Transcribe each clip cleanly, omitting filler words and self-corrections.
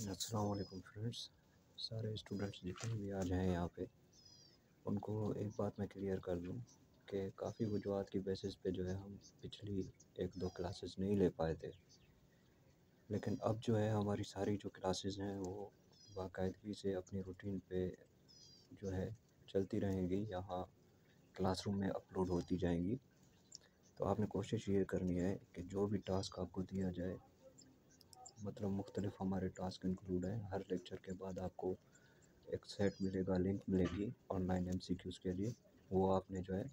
अस्सलाम वालेकुम फ्रेंड्स। सारे स्टूडेंट्स जितने भी आज हैं यहाँ पे, उनको एक बात मैं क्लियर कर दूँ कि काफ़ी वजूहत की बेसिस पे जो है हम पिछली 1-2 क्लासेस नहीं ले पाए थे। लेकिन अब जो है हमारी सारी जो क्लासेस हैं वो बाकायदगी से अपनी रूटीन पे जो है चलती रहेंगी, यहाँ क्लासरूम में अपलोड होती जाएंगी। तो आपने कोशिश ये करनी है कि जो भी टास्क आपको दिया जाए, मतलब मुख्तलिफ हमारे टास्क इंक्लूड हैं। हर लेक्चर के बाद आपको एक सेट मिलेगा, लिंक मिलेगी ऑनलाइन एमसीक्यूज़ के लिए। वो आपने जो है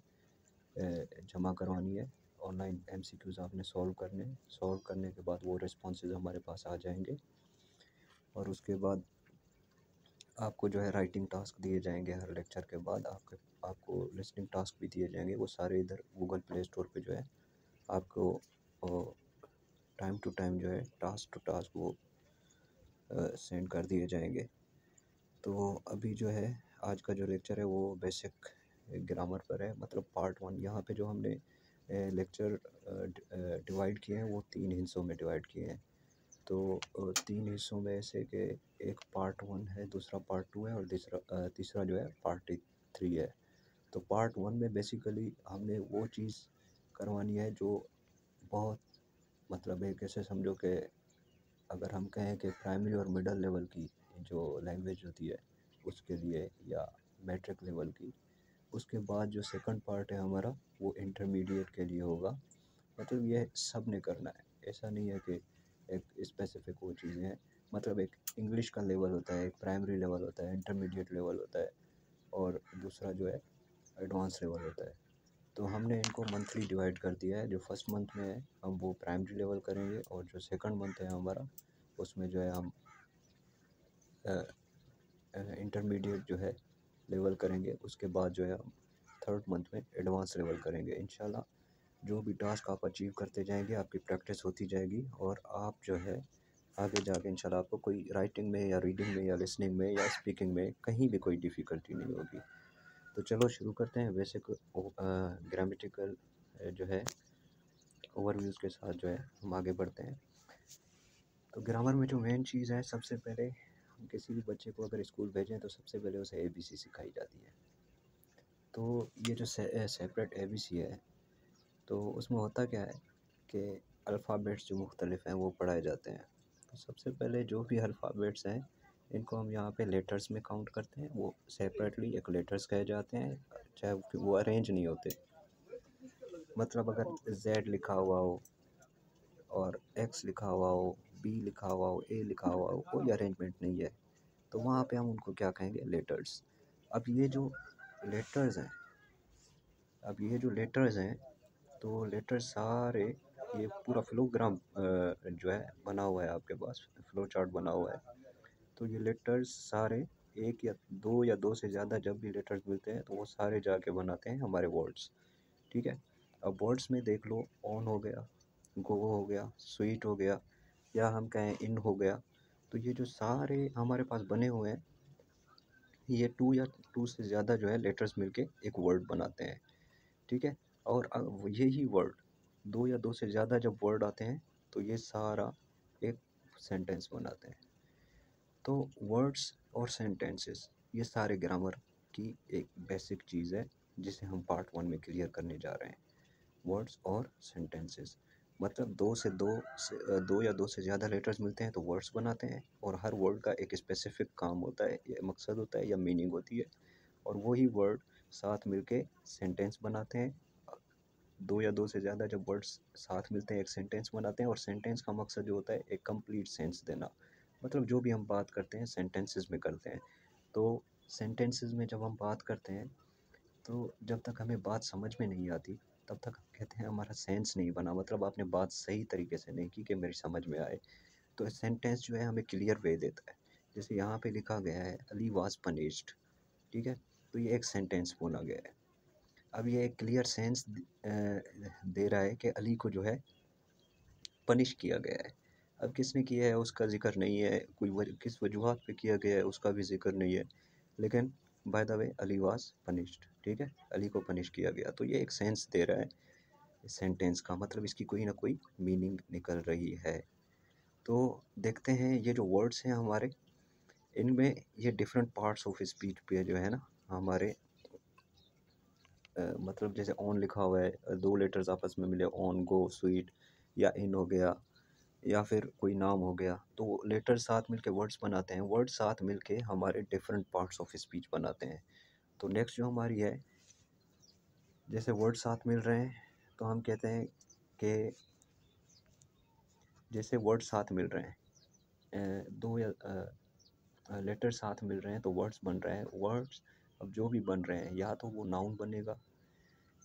जमा करवानी है। ऑनलाइन एमसीक्यूज़ आपने सॉल्व करने के बाद वो रिस्पॉन्सेज हमारे पास आ जाएंगे, और उसके बाद आपको जो है राइटिंग टास्क दिए जाएंगे। हर लेक्चर के बाद आपको लिसनिंग टास्क भी दिए जाएंगे। वो सारे इधर गूगल प्ले स्टोर पे जो है आपको टाइम टू टाइम जो है टास्क टू टास्क वो सेंड कर दिए जाएंगे। तो अभी जो है आज का जो लेक्चर है वो बेसिक ग्रामर पर है, मतलब पार्ट 1। यहाँ पे जो हमने लेक्चर डिवाइड किए हैं वो 3 हिस्सों में डिवाइड किए हैं। तो 3 हिस्सों में से कि एक पार्ट 1 है, दूसरा पार्ट 2 है, और तीसरा जो है पार्ट 3 है। तो पार्ट 1 में बेसिकली हमने वो चीज़ करवानी है जो बहुत, मतलब एक ऐसे समझो कि अगर हम कहें कि प्राइमरी और मिडिल लेवल की जो लैंग्वेज होती है उसके लिए, या मैट्रिक लेवल की। उसके बाद जो सेकंड पार्ट है हमारा वो इंटरमीडिएट के लिए होगा। मतलब ये सब ने करना है, ऐसा नहीं है कि एक स्पेसिफिक वो चीज़ें हैं। मतलब एक इंग्लिश का लेवल होता है, एक प्राइमरी लेवल होता है, इंटरमीडिएट लेवल होता है, और दूसरा जो है एडवांस लेवल होता है। तो हमने इनको मंथली डिवाइड कर दिया है। जो फर्स्ट मंथ में है हम वो प्राइमरी लेवल करेंगे, और जो सेकंड मंथ है हमारा उसमें जो है हम इंटरमीडिएट जो है लेवल करेंगे। उसके बाद जो है हम थर्ड मंथ में एडवांस लेवल करेंगे। इंशाल्लाह जो भी टास्क आप अचीव करते जाएंगे आपकी प्रैक्टिस होती जाएगी, और आप जो है आगे जाके इंशाल्लाह आपको कोई राइटिंग में या रीडिंग में या लिसनिंग में या स्पीकिंग में कहीं भी कोई डिफ़िकल्टी नहीं होगी। तो चलो शुरू करते हैं। बेसिक ग्रामेटिकल जो है ओवरव्यूज़ के साथ जो है हम आगे बढ़ते हैं। तो ग्रामर में जो मेन चीज़ है, सबसे पहले हम किसी भी बच्चे को अगर स्कूल भेजें तो सबसे पहले उसे ABC सिखाई जाती है। तो ये जो सेपरेट ABC है, तो उसमें होता क्या है कि अल्फ़ाबेट्स जो मुख्तलिफ हैं वो पढ़ाए जाते हैं। तो सबसे पहले जो भी अल्फ़ाबेट्स हैं इनको हम यहाँ पे लेटर्स में काउंट करते हैं। वो सेपरेटली एक लेटर्स कहे जाते हैं, चाहे वो अरेंज नहीं होते। मतलब अगर Z लिखा हुआ हो और X लिखा हुआ हो, B लिखा हुआ हो, A लिखा हुआ हो, कोई अरेंजमेंट नहीं है, तो वहाँ पे हम उनको क्या कहेंगे, लेटर्स। अब ये जो लेटर्स हैं तो लेटर्स सारे, ये पूरा फ्लोग्राम जो है बना हुआ है आपके पास, फ्लो चार्ट बना हुआ है। तो ये लेटर्स सारे, एक या दो से ज़्यादा जब भी लेटर्स मिलते हैं तो वो सारे जाके बनाते हैं हमारे वर्ड्स। ठीक है। अब वर्ड्स में देख लो, ऑन हो गया, गो हो गया, स्वीट हो गया, या हम कहें इन हो गया। तो ये जो सारे हमारे पास बने हुए हैं, ये टू से ज़्यादा जो है लेटर्स मिलके एक वर्ड बनाते हैं। ठीक है। और यही वर्ड, दो या दो से ज़्यादा जब वर्ड आते हैं तो ये सारा एक सेंटेंस बनाते हैं। तो वर्ड्स और सेंटेंसेस ये सारे ग्रामर की एक बेसिक चीज़ है जिसे हम पार्ट 1 में क्लियर करने जा रहे हैं। वर्ड्स और सेंटेंसेस, मतलब दो या दो से ज़्यादा लेटर्स मिलते हैं तो वर्ड्स बनाते हैं, और हर वर्ड का एक स्पेसिफिक काम होता है या मकसद होता है या मीनिंग होती है, और वही वर्ड साथ मिलके सेंटेंस बनाते हैं। दो या दो से ज़्यादा जब वर्ड्स साथ मिलते हैं एक सेंटेंस बनाते हैं, और सेंटेंस का मकसद जो होता है एक कंप्लीट सेंस देना। मतलब जो भी हम बात करते हैं सेंटेंसेस में करते हैं। तो सेंटेंसेस में जब हम बात करते हैं तो जब तक हमें बात समझ में नहीं आती तब तक हम कहते हैं हमारा सेंस नहीं बना, मतलब आपने बात सही तरीके से नहीं की कि मेरी समझ में आए। तो सेंटेंस जो है हमें क्लियर वे देता है। जैसे यहाँ पे लिखा गया है अली वाज पनिश्ड। ठीक है। तो ये एक सेंटेंस बोला गया है। अब ये एक क्लियर सेंस दे रहा है कि अली को जो है पनिश किया गया है। अब किसने किया है उसका ज़िक्र नहीं है, किस वजूहत पे किया गया है उसका भी ज़िक्र नहीं है, लेकिन by the way Ali was punished. ठीक है, अली को पनिश किया गया। तो ये एक सेंस दे रहा है सेंटेंस का, मतलब इसकी कोई ना कोई मीनिंग निकल रही है। तो देखते हैं ये जो वर्ड्स हैं हमारे, इनमें ये डिफरेंट पार्ट्स ऑफ स्पीच पे जो है ना हमारे मतलब जैसे ऑन लिखा हुआ है, दो लेटर्स आपस में मिले, ऑन, गो, स्वीट, या इन हो गया, या फिर कोई नाम हो गया, तो लेटर्स साथ मिलके वर्ड्स बनाते हैं, वर्ड्स साथ मिलके हमारे डिफरेंट पार्ट्स ऑफ स्पीच बनाते हैं। तो नेक्स्ट जो हमारी है, जैसे वर्ड साथ मिल रहे हैं तो हम कहते हैं कि जैसे वर्ड साथ मिल रहे हैं, दो या लेटर साथ मिल रहे हैं तो वर्ड्स बन रहे हैं। वर्ड्स अब जो भी बन रहे हैं, या तो वो नाउन बनेगा,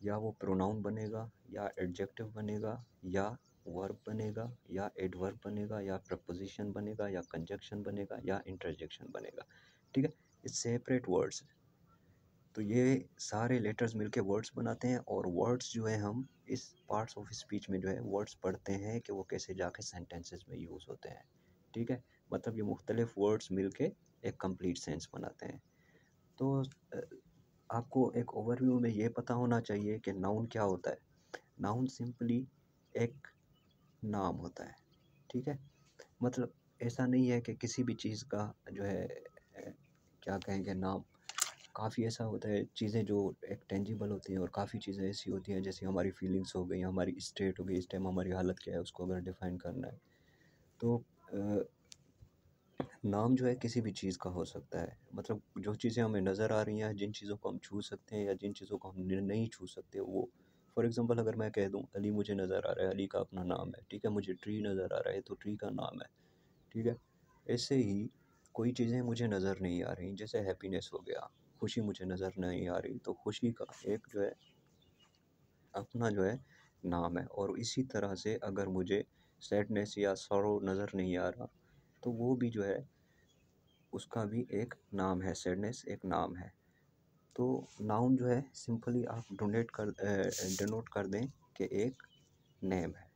या वो प्रोनाउन बनेगा, या एडजेक्टिव बनेगा, या वर्ब बनेगा, या एडवर्ब बनेगा, या प्रपोजिशन बनेगा, या कंजक्शन बनेगा, या इंटरजेक्शन बनेगा। ठीक है, ये सेपरेट वर्ड्स हैं। तो ये सारे लेटर्स मिलके वर्ड्स बनाते हैं, और वर्ड्स जो है हम इस पार्ट्स ऑफ स्पीच में जो है वर्ड्स पढ़ते हैं कि वो कैसे जाके सेंटेंसेस में यूज़ होते हैं। ठीक है, मतलब ये मुख्तलिफ वर्ड्स मिलके एक कंप्लीट सेंस बनाते हैं। तो अ, आपको एक ओवरव्यू में ये पता होना चाहिए कि नाउन क्या होता है। नाउन सिंपली एक नाम होता है। ठीक है, मतलब ऐसा नहीं है कि किसी भी चीज़ का जो है क्या कहेंगे नाम, काफ़ी ऐसा होता है चीज़ें जो एक टेंजिबल होती हैं, और काफ़ी चीज़ें ऐसी होती हैं जैसे हमारी फीलिंग्स हो गई, हमारी स्टेट हो गई, इस टाइम हमारी हालत क्या है उसको अगर डिफ़ाइन करना है तो नाम जो है किसी भी चीज़ का हो सकता है। मतलब जो चीज़ें हमें नज़र आ रही हैं, जिन चीज़ों को हम छू सकते हैं या जिन चीज़ों को हम नहीं छू सकते, वो फॉर एग्ज़ाम्पल अगर मैं कह दूँ अली मुझे नज़र आ रहा है, अली का अपना नाम है। ठीक है, मुझे ट्री नज़र आ रहा है तो ट्री का नाम है। ठीक है, ऐसे ही कोई चीज़ें मुझे नज़र नहीं आ रही, जैसे हैप्पीनेस हो गया, खुशी मुझे नज़र नहीं आ रही, तो खुशी का एक जो है अपना जो है नाम है। और इसी तरह से अगर मुझे सैडनेस या सॉरो नज़र नहीं आ रहा, तो वो भी जो है उसका भी एक नाम है, सैडनेस एक नाम है। तो नाउन जो है सिंपली आप डिनोट कर दें कि एक नेम है,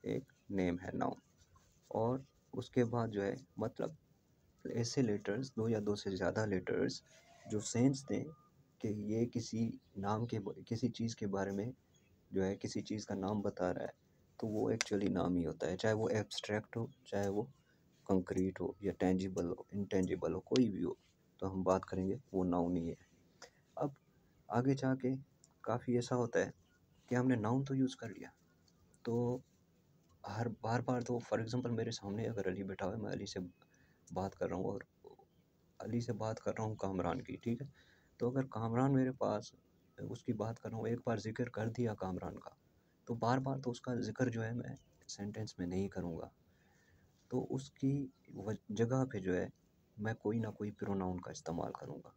एक नेम है नाउन। और उसके बाद जो है मतलब ऐसे लेटर्स, दो या दो से ज़्यादा लेटर्स जो सेंस दें कि ये किसी नाम के किसी चीज़ के बारे में जो है किसी चीज़ का नाम बता रहा है, तो वो एक्चुअली नाम ही होता है, चाहे वो एब्स्ट्रैक्ट हो, चाहे वो कंक्रीट हो, या टेंजिबल हो, इनटेंजिबल हो, कोई भी हो, तो हम बात करेंगे वो नाउन ही है। अब आगे जाके काफ़ी ऐसा होता है कि हमने नाउन तो यूज़ कर लिया, तो हर बार बार तो फॉर एग्ज़ाम्पल मेरे सामने अगर अली बैठा हुआ है, मैं अली से बात कर रहा हूँ, और अली से बात कर रहा हूँ कामरान की। ठीक है, तो अगर कामरान मेरे पास, उसकी बात कर रहा हूँ, एक बार ज़िक्र कर दिया कामरान का, तो बार बार तो उसका ज़िक्र जो है मैं सेंटेंस में नहीं करूँगा। तो उसकी जगह पे जो है मैं कोई ना कोई प्रोनाउन का इस्तेमाल करूँगा।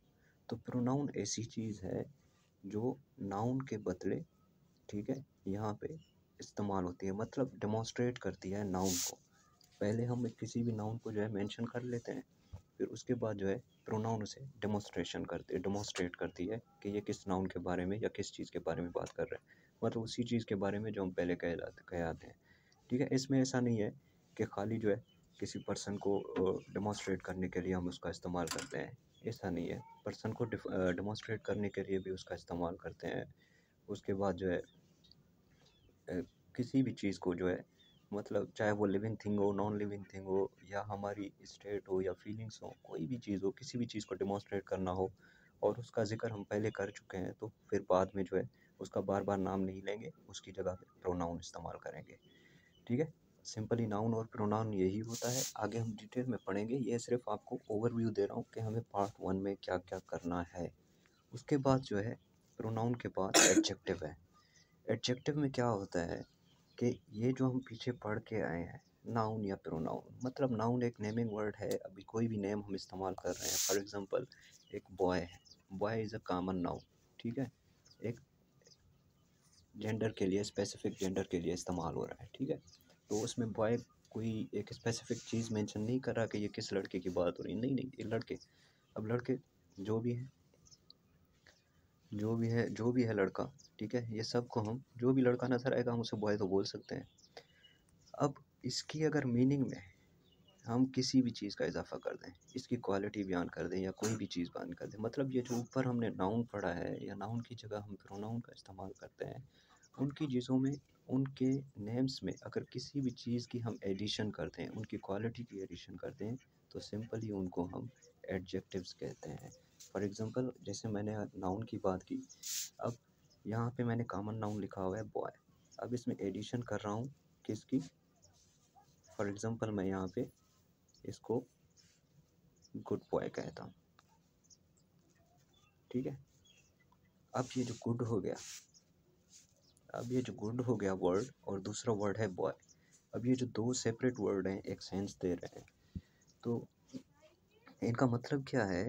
तो प्रोनाउन ऐसी चीज़ है जो नाउन के बदले, ठीक है, यहाँ पे इस्तेमाल होती है, मतलब डेमोंस्ट्रेट करती है नाउन को। पहले हम किसी भी नाउन को जो है मेंशन कर लेते हैं, फिर उसके बाद जो है प्रोनाउन उसे डेमोंस्ट्रेट करती है कि ये किस नाउन के बारे में या किस चीज़ के बारे में बात कर रहे हैं, मतलब उसी चीज़ के बारे में जो हम पहले कहते हैं। ठीक है, इसमें ऐसा नहीं है कि खाली जो है किसी पर्सन को डेमोंस्ट्रेट करने के लिए हम उसका इस्तेमाल करते हैं, ऐसा नहीं है। पर्सन को डेमोंस्ट्रेट करने के लिए भी उसका इस्तेमाल करते हैं। उसके बाद जो है अ, किसी भी चीज़ को जो है, मतलब चाहे वो लिविंग थिंग हो, नॉन लिविंग थिंग हो, या हमारी स्टेट हो या फीलिंग्स हो, कोई भी चीज़ हो, किसी भी चीज़ को डेमोंस्ट्रेट करना हो और उसका ज़िक्र हम पहले कर चुके हैं, तो फिर बाद में जो है उसका बार बार नाम नहीं लेंगे, उसकी जगह पे प्रोनाउन इस्तेमाल करेंगे। ठीक है, सिंपली नाउन और प्रोनाउन यही होता है। आगे हम डिटेल में पढ़ेंगे, ये सिर्फ आपको ओवरव्यू दे रहा हूँ कि हमें पार्ट वन में क्या क्या करना है। उसके बाद जो है प्रोनाउन के बाद एडजेक्टिव है। एडजेक्टिव में क्या होता है कि ये जो हम पीछे पढ़ के आए हैं, नाउन या प्रोनाउन, मतलब नाउन एक नेमिंग वर्ड है, अभी कोई भी नेम हम इस्तेमाल कर रहे हैं। फॉर एग्जांपल एक बॉय है, boy is a common noun. ठीक है, एक जेंडर के लिए, स्पेसिफिक जेंडर के लिए इस्तेमाल हो रहा है। ठीक है, तो उसमें बॉय कोई एक स्पेसिफिक चीज़ मेंशन नहीं कर रहा कि ये किस लड़के की बात हो रही है, नहीं नहीं, ये लड़के, अब लड़के जो भी है, जो भी है लड़का, ठीक है, ये सबको हम, जो भी लड़का नज़र आएगा हम उसे बॉय तो बोल सकते हैं। अब इसकी अगर मीनिंग में हम किसी भी चीज़ का इजाफा कर दें, इसकी क्वालिटी बयान कर दें, या कोई भी चीज़ बयान कर दें, मतलब ये जो ऊपर हमने नाउन पढ़ा है या नाउन की जगह हम प्रोनाउन का इस्तेमाल करते हैं, उनकी चीज़ों में उनके नेम्स में अगर किसी भी चीज़ की हम एडिशन करते हैं, उनकी क्वालिटी की एडिशन करते हैं, तो सिंपली उनको हम एडजेक्टिव्स कहते हैं। फॉर एग्ज़ाम्पल जैसे मैंने नाउन की बात की, अब यहाँ पे मैंने कॉमन नाउन लिखा हुआ है बॉय, अब इसमें एडिशन कर रहा हूँ किसकी, फॉर एग्ज़ाम्पल मैं यहाँ पे इसको गुड बॉय कहता हूँ, ठीक है। अब ये जो गुड हो गया, अब ये जो गुड हो गया वर्ड और दूसरा वर्ड है बॉय, अब ये जो दो सेपरेट वर्ड हैं एक सेंस दे रहे हैं, तो इनका मतलब क्या है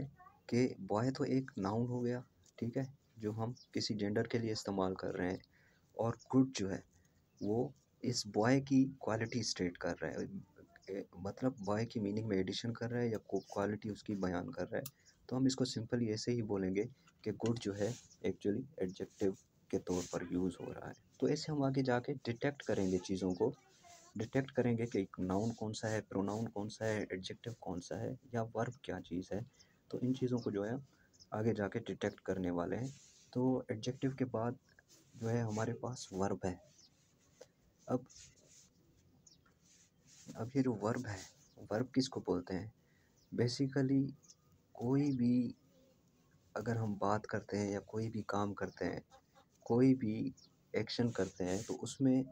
कि बॉय तो एक नाउन हो गया, ठीक है, जो हम किसी जेंडर के लिए इस्तेमाल कर रहे हैं, और गुड जो है वो इस बॉय की क्वालिटी स्टेट कर रहा है, मतलब बॉय की मीनिंग में एडिशन कर रहा है या क्वालिटी उसकी बयान कर रहा है। तो हम इसको सिंपली ऐसे ही बोलेंगे कि गुड जो है एक्चुअली एडजेक्टिव के तौर पर यूज़ हो रहा है। तो ऐसे हम आगे जाके डिटेक्ट करेंगे, चीज़ों को डिटेक्ट करेंगे कि एक नाउन कौन सा है, प्रोनाउन कौन सा है, एडजेक्टिव कौन सा है, या वर्ब क्या चीज़ है। तो इन चीज़ों को जो है आगे जाके डिटेक्ट करने वाले हैं। तो एडजेक्टिव के बाद जो है हमारे पास वर्ब है। अब ये जो वर्ब है, वर्ब किसको बोलते हैं? बेसिकली कोई भी अगर हम बात करते हैं या कोई भी काम करते हैं, कोई भी एक्शन करते हैं, तो उसमें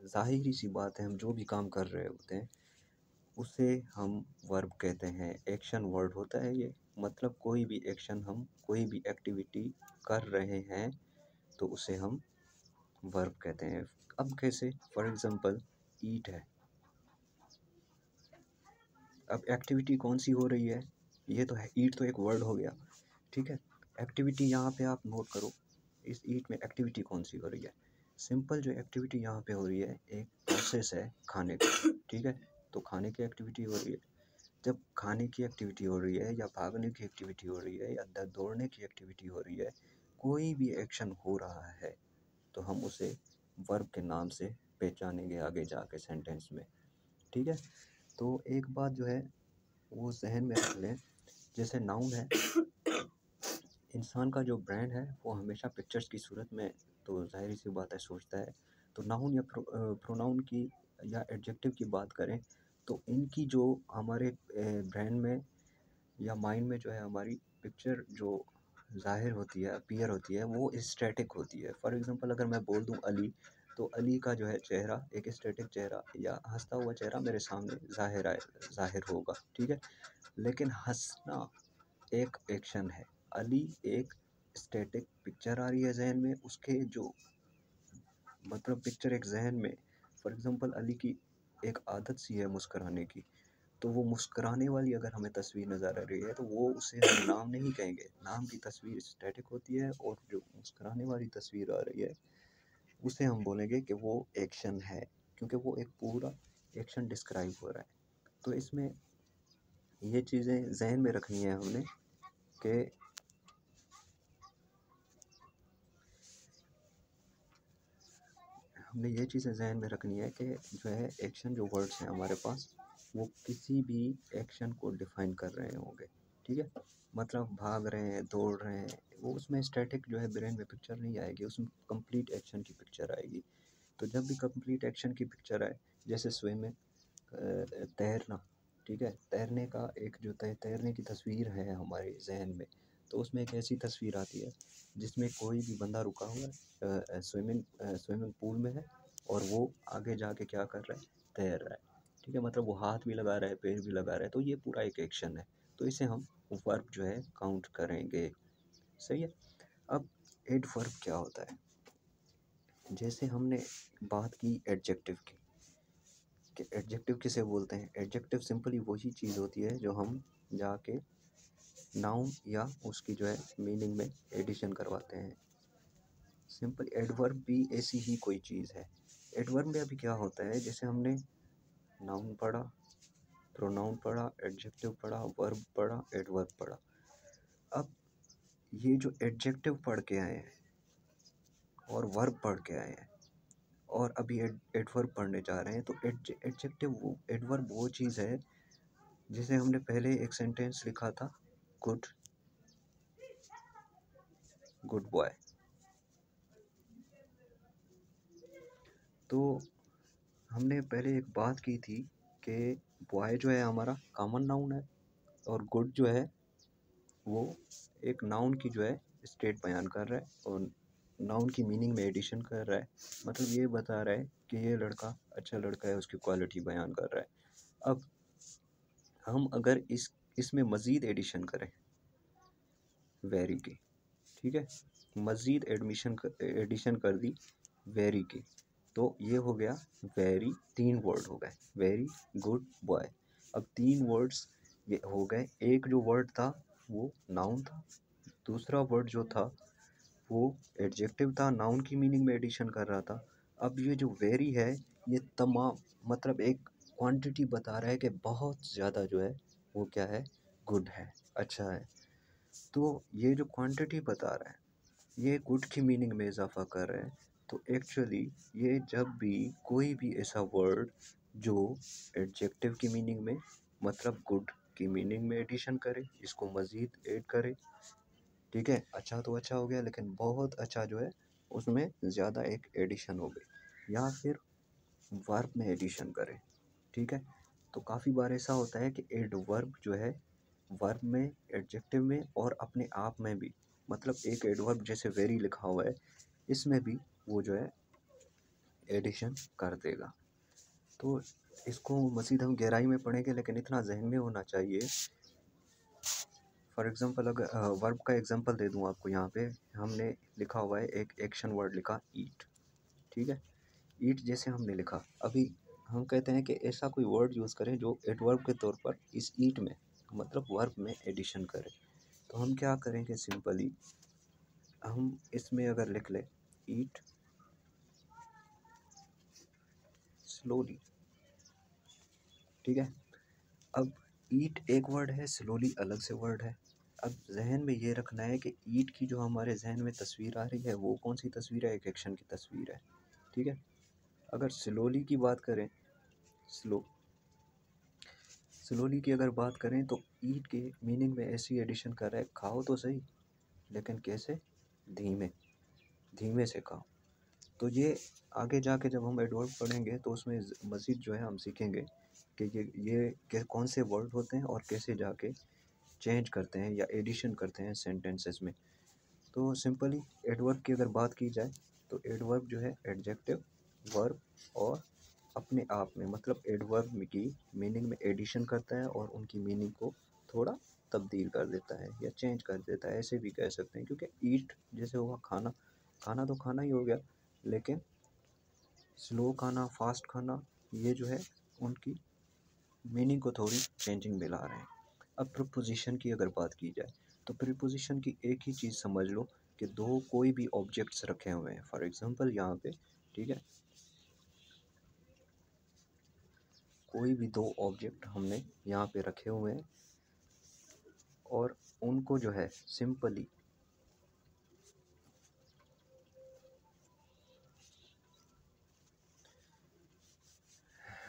ज़ाहिरी सी बात है हम जो भी काम कर रहे होते हैं उसे हम वर्ब कहते हैं। एक्शन वर्ड होता है ये, मतलब कोई भी एक्शन, हम कोई भी एक्टिविटी कर रहे हैं तो उसे हम वर्ब कहते हैं। अब कैसे? फॉर एग्ज़ाम्पल ईट है, अब एक्टिविटी कौन सी हो रही है? ये तो है, ईट तो एक वर्ड हो गया, ठीक है। एक्टिविटी यहाँ पे आप नोट करो, इस ईट में एक्टिविटी कौन सी हो रही है? सिंपल जो एक्टिविटी यहाँ पे हो रही है, एक प्रोसेस है खाने का, ठीक है। तो खाने की एक्टिविटी हो रही है, जब खाने की एक्टिविटी हो रही है या भागने की एक्टिविटी हो रही है या दौड़ने की एक्टिविटी हो रही है, कोई भी एक्शन हो रहा है तो हम उसे वर्ब के नाम से पहचानेंगे आगे जाके सेंटेंस में, ठीक है। तो एक बात जो है वो जहन में रख लें, जैसे नाउन है, इंसान का जो ब्रेन है वो हमेशा पिक्चर्स की सूरत में, तो ज़ाहिर सी बात है, सोचता है। तो नाउन या प्रोनाउन की या एडजेक्टिव की बात करें तो इनकी जो हमारे ब्रेन में या माइंड में जो है हमारी पिक्चर जो ज़ाहिर होती है, अपीयर होती है, वो स्टैटिक होती है। फॉर एग्ज़ाम्पल अगर मैं बोल दूँ अली, तो अली का जो है चेहरा एक स्टैटिक चेहरा या हँसता हुआ चेहरा मेरे सामने ज़ाहिर होगा, ठीक है। लेकिन हँसना एक एक्शन है, अली एक स्टैटिक पिक्चर आ रही है ज़हन में, उसके जो मतलब पिक्चर एक ज़हन में, फॉर एग्ज़ाम्पल अली की एक आदत सी है मुस्कुराने की, तो वो मुस्कुराने वाली अगर हमें तस्वीर नज़र आ रही है तो वो उसे हम नाम नहीं कहेंगे, नाम की तस्वीर स्टैटिक होती है, और जो मुस्कुराने वाली तस्वीर आ रही है उसे हम बोलेंगे कि वो एक्शन है, क्योंकि वो एक पूरा एक्शन डिस्क्राइब हो रहा है। तो इसमें ये चीज़ें जहन में रखनी है हमने कि ये चीज़ें जहन में रखनी है कि जो है एक्शन जो वर्ड्स हैं हमारे पास, वो किसी भी एक्शन को डिफाइन कर रहे होंगे, ठीक है। मतलब भाग रहे हैं, दौड़ रहे हैं, वो उसमें स्टैटिक जो है ब्रेन में पिक्चर नहीं आएगी, उसमें कंप्लीट एक्शन की पिक्चर आएगी। तो जब भी कंप्लीट एक्शन की पिक्चर आए, जैसे स्विमिंग, तैरना, ठीक है, तैरने का एक जो तैरने की तस्वीर है हमारे जहन में, तो उसमें एक ऐसी तस्वीर आती है जिसमें कोई भी बंदा रुका हुआ है, स्विमिंग पूल में है, और वो आगे जाके क्या कर रहा है, तैर रहा है, ठीक है। मतलब वो हाथ भी लगा रहा है, पैर भी लगा रहा है, तो ये पूरा एक एक्शन है, तो इसे हम वर्ब जो है काउंट करेंगे, सही है। अब एडवर्ब क्या होता है? जैसे हमने बात की एडजेक्टिव की, कि एडजेक्टिव किसे बोलते हैं? एडजेक्टिव सिंपली वही चीज़ होती है जो हम जाके नाउन या उसकी जो है मीनिंग में एडिशन करवाते हैं। सिंपल एडवर्ब भी ऐसी ही कोई चीज़ है। एडवर्ब में अभी क्या होता है, जैसे हमने नाउन पढ़ा, प्रोनाउन पढ़ा, एडजेक्टिव पढ़ा, वर्ब पढ़ा, एडवर्ब पढ़ा। अब ये जो एडजेक्टिव पढ़ के आए हैं और वर्ब पढ़ के आए हैं और अभी एडवर्ब पढ़ने जा रहे हैं, तो एडवर्ब वो चीज़ है जिसे हमने पहले एक सेंटेंस लिखा था, गुड गुड बॉय। तो हमने पहले एक बात की थी कि बॉय जो है हमारा कॉमन नाउन है और गुड जो है वो एक नाउन की जो है स्टेट बयान कर रहा है और नाउन की मीनिंग में एडिशन कर रहा है। मतलब ये बता रहा है कि ये लड़का अच्छा लड़का है, उसकी क्वालिटी बयान कर रहा है। अब हम अगर इसमें मज़ीद एडिशन करें वेरी की, ठीक है, मज़ीद एडिशन कर दी वेरी की, तो ये हो गया वेरी, 3 वर्ड हो गए, वेरी गुड बॉय। अब 3 वर्ड्स ये हो गए। एक जो वर्ड था वो नाउन था, दूसरा वर्ड जो था वो एडजेक्टिव था, नाउन की मीनिंग में एडिशन कर रहा था। अब ये जो वेरी है ये तमाम मतलब एक क्वांटिटी बता रहा है कि बहुत ज़्यादा जो है वो क्या है, गुड है, अच्छा है। तो ये जो क्वांटिटी बता रहा है ये गुड की मीनिंग में इजाफा कर रहा है। तो एक्चुअली ये जब भी कोई भी ऐसा वर्ड जो एडजेक्टिव की मीनिंग में मतलब गुड की मीनिंग में एडिशन करे, इसको मज़ीद ऐड करे, ठीक है, अच्छा तो अच्छा हो गया लेकिन बहुत अच्छा जो है उसमें ज़्यादा एक एडिशन हो गई, या फिर वर्ब में एडिशन करे, ठीक है। तो काफ़ी बार ऐसा होता है कि एडवर्ब जो है वर्ब में, एडजेक्टिव में और अपने आप में भी, मतलब एक एडवर्ब जैसे वेरी लिखा हुआ है इसमें भी वो जो है एडिशन कर देगा। तो इसको मज़ीद हम गहराई में पढ़ेंगे लेकिन इतना जहन में होना चाहिए। फॉर एग्ज़ाम्पल अगर वर्ब का एग्जांपल दे दूँ आपको, यहाँ पे हमने लिखा हुआ है एक एक्शन वर्ड लिखा ईट, ठीक है। ईट जैसे हमने लिखा, अभी हम कहते हैं कि ऐसा कोई वर्ड यूज़ करें जो एडवर्ब के तौर पर इस ईट में मतलब वर्ब में एडिशन करे। तो हम क्या करेंगे, सिंपली हम इसमें अगर लिख लें ईट स्लोली, ठीक है। अब ईट एक वर्ड है, स्लोली अलग से वर्ड है। अब जहन में ये रखना है कि ईट की जो हमारे जहन में तस्वीर आ रही है वो कौन सी तस्वीर है, एक एक्शन की तस्वीर है, ठीक है। अगर स्लोली की बात करें, स्लो स्लोली की अगर बात करें तो ईट के मीनिंग में ऐसी एडिशन कर रहा है खाओ तो सही लेकिन कैसे, धीमे, धीमे से खाओ। तो ये आगे जाके जब हम एडवर्ब पढ़ेंगे तो उसमें मज़ीद जो है हम सीखेंगे कि ये कौन से वर्ड होते हैं और कैसे जाके चेंज करते हैं या एडिशन करते हैं सेंटेंसेस में। तो सिंपली एडवर्ब की अगर बात की जाए तो एडवर्ब जो है एडजेक्टिव, वर्ब और अपने आप में मतलब एडवर्ब की मीनिंग में एडिशन करता है और उनकी मीनिंग को थोड़ा तब्दील कर देता है या चेंज कर देता है, ऐसे भी कह सकते हैं। क्योंकि ईट जैसे हुआ खाना, खाना तो खाना ही हो गया लेकिन स्लो खाना, फास्ट खाना, ये जो है उनकी मीनिंग को थोड़ी चेंजिंग मिला रहे हैं। अब प्रीपोजिशन की अगर बात की जाए तो प्रीपोजिशन की एक ही चीज़ समझ लो कि दो कोई भी ऑब्जेक्ट्स रखे हुए हैं, फॉर एग्जांपल यहाँ पे, ठीक है, कोई भी दो ऑब्जेक्ट हमने यहाँ पे रखे हुए हैं और उनको जो है सिंपली